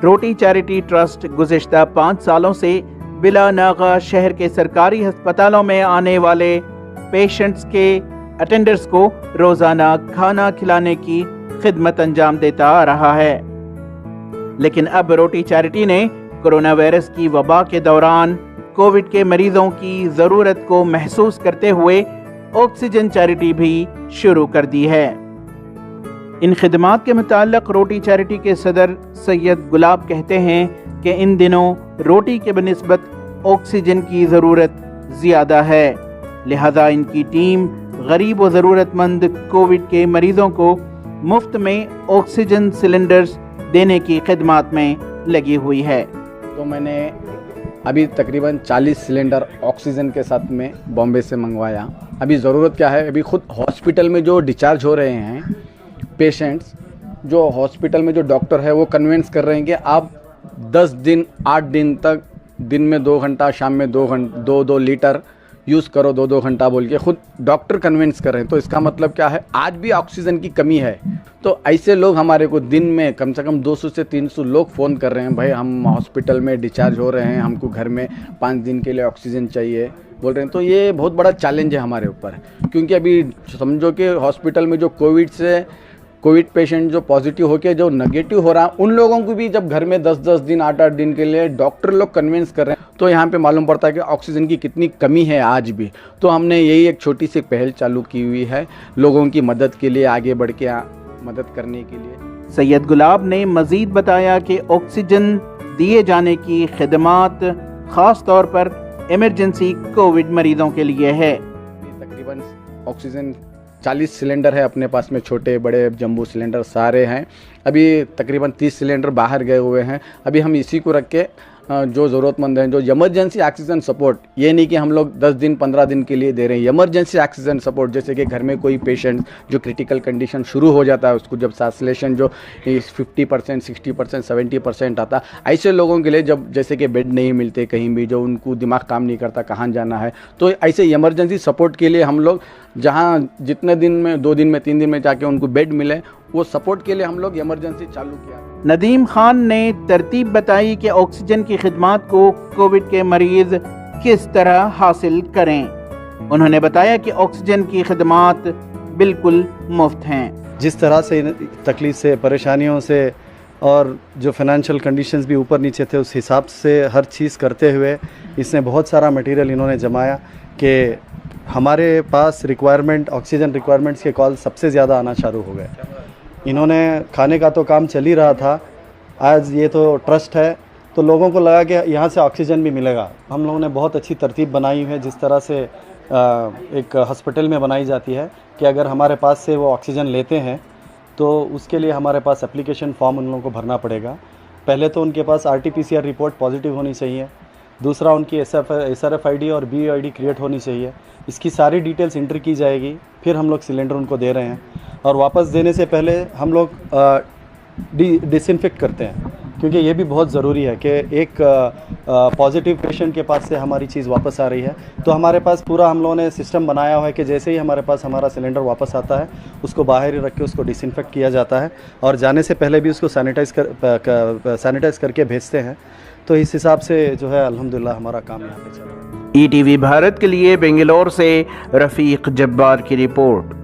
रोटी charity trust गुज़िश्ता 5 सालों से बिला नागा शहर के सरकारी अस्पतालों में आने वाले पेशेंट्स के अटेंडर्स को रोजाना खाना खिलाने की खिदमत अंजाम देता आ रहा है। लेकिन अब रोटी चैरिटी ने कोरोना वायरस की वबा के दौरान कोविड के मरीजों की ज़रूरत को महसूस करते हुए ऑक्सीजन चैरिटी भी शुरू कर दी है। इन खिदमात के मुताल्लिक रोटी चैरिटी के सदर सैयद गुलाब कहते हैं कि इन दिनों रोटी के बनिस्बत ऑक्सीजन की ज़रूरत ज़्यादा है, लिहाजा इनकी टीम गरीब व ज़रूरतमंद कोविड के मरीज़ों को मुफ्त में ऑक्सीजन सिलेंडर्स देने की खिदमात में लगी हुई है। तो मैंने अभी तकरीबन 40 सिलेंडर ऑक्सीजन के साथ में बॉम्बे से मंगवाया। अभी ज़रूरत क्या है, अभी खुद हॉस्पिटल में जो डिस्चार्ज हो रहे हैं पेशेंट्स, जो हॉस्पिटल में जो डॉक्टर है वो कन्विंस कर रहे हैं कि आप 10 दिन 8 दिन तक दिन में 2 घंटा, शाम में 2 लीटर यूज़ करो, 2 घंटा बोल के खुद डॉक्टर कन्विंस कर रहे हैं। तो इसका मतलब क्या है, आज भी ऑक्सीजन की कमी है। तो ऐसे लोग हमारे को दिन में कम से कम 200 से 300 लोग फ़ोन कर रहे हैं, भाई हम हॉस्पिटल में डिस्चार्ज हो रहे हैं, हमको घर में 5 दिन के लिए ऑक्सीजन चाहिए बोल रहे हैं। तो ये बहुत बड़ा चैलेंज है हमारे ऊपर, क्योंकि अभी समझो कि हॉस्पिटल में जो कोविड पेशेंट जो पॉजिटिव होके जो नेगेटिव हो रहा है, उन लोगों को भी जब घर में 10-10 दिन 8-8 दिन के लिए डॉक्टर लोग कन्विंस कर रहे हैं, तो यहाँ पे मालूम पड़ता है कि ऑक्सीजन की कितनी कमी है आज भी। तो हमने यही एक छोटी सी पहल चालू की हुई है लोगों की मदद के लिए, आगे बढ़ के मदद करने के लिए। सैयद गुलाब ने मजीद बताया कि ऑक्सीजन दिए जाने की खिदमात ख़ास तौर पर इमरजेंसी कोविड मरीजों के लिए है। तकरीबन ऑक्सीजन 40 सिलेंडर है अपने पास में, छोटे बड़े जंबू सिलेंडर सारे हैं। अभी तकरीबन 30 सिलेंडर बाहर गए हुए हैं। अभी हम इसी को रख के जो ज़रूरतमंद हैं, जो इमरजेंसी ऑक्सीजन सपोर्ट, ये नहीं कि हम लोग 10 दिन 15 दिन के लिए दे रहे हैं, इमरजेंसी ऑक्सीजन सपोर्ट, जैसे कि घर में कोई पेशेंट जो क्रिटिकल कंडीशन शुरू हो जाता है, उसको जब सैचुरेशन जो 50%, 60%, 70% आता, ऐसे लोगों के लिए जब जैसे कि बेड नहीं मिलते कहीं भी, जो उनको दिमाग काम नहीं करता कहाँ जाना है, तो ऐसे इमरजेंसी सपोर्ट के लिए हम लोग जहाँ जितने दिन में 2 दिन में 3 दिन में जाके उनको बेड मिले, वो सपोर्ट के लिए हम लोग इमरजेंसी चालू किया। नदीम खान ने तरतीब बताई कि ऑक्सीजन की खिदमात को कोविड के मरीज किस तरह हासिल करें। उन्होंने बताया कि ऑक्सीजन की खिदमात बिल्कुल मुफ्त हैं। जिस तरह से तकलीफ से, परेशानियों से और जो फाइनेंशियल कंडीशंस भी ऊपर नीचे थे, उस हिसाब से हर चीज़ करते हुए इसने बहुत सारा मटेरियल इन्होंने जमाया कि हमारे पास रिक्वायरमेंट, ऑक्सीजन रिक्वायरमेंट्स के कॉल सबसे ज़्यादा आना शुरू हो गए। इन्होंने खाने का तो काम चल ही रहा था, आज ये तो ट्रस्ट है तो लोगों को लगा कि यहाँ से ऑक्सीजन भी मिलेगा। हम लोगों ने बहुत अच्छी तरतीब बनाई है, जिस तरह से एक हॉस्पिटल में बनाई जाती है कि अगर हमारे पास से वो ऑक्सीजन लेते हैं तो उसके लिए हमारे पास एप्लीकेशन फॉर्म उन लोगों को भरना पड़ेगा। पहले तो उनके पास RT-PCR रिपोर्ट पॉजिटिव होनी चाहिए, दूसरा उनकी SRF-ID और BUID क्रिएट होनी चाहिए। इसकी सारी डिटेल्स इंटर की जाएगी, फिर हम लोग सिलेंडर उनको दे रहे हैं। और वापस देने से पहले हम लोग डिसइंफेक्ट करते हैं, क्योंकि ये भी बहुत ज़रूरी है कि एक पॉजिटिव पेशेंट के पास से हमारी चीज़ वापस आ रही है। तो हमारे पास पूरा हम लोगों ने सिस्टम बनाया हुआ है कि जैसे ही हमारे पास हमारा सिलेंडर वापस आता है, उसको बाहर ही रख के उसको डिसइंफेक्ट किया जाता है और जाने से पहले भी उसको सैनिटाइज़ करके भेजते हैं। तो इस हिसाब से जो है अल्हम्दुलिल्लाह हमारा काम यहाँ पे चल रहा है। ETV भारत के लिए बेंगलोर से रफ़ीक जब्बार की रिपोर्ट।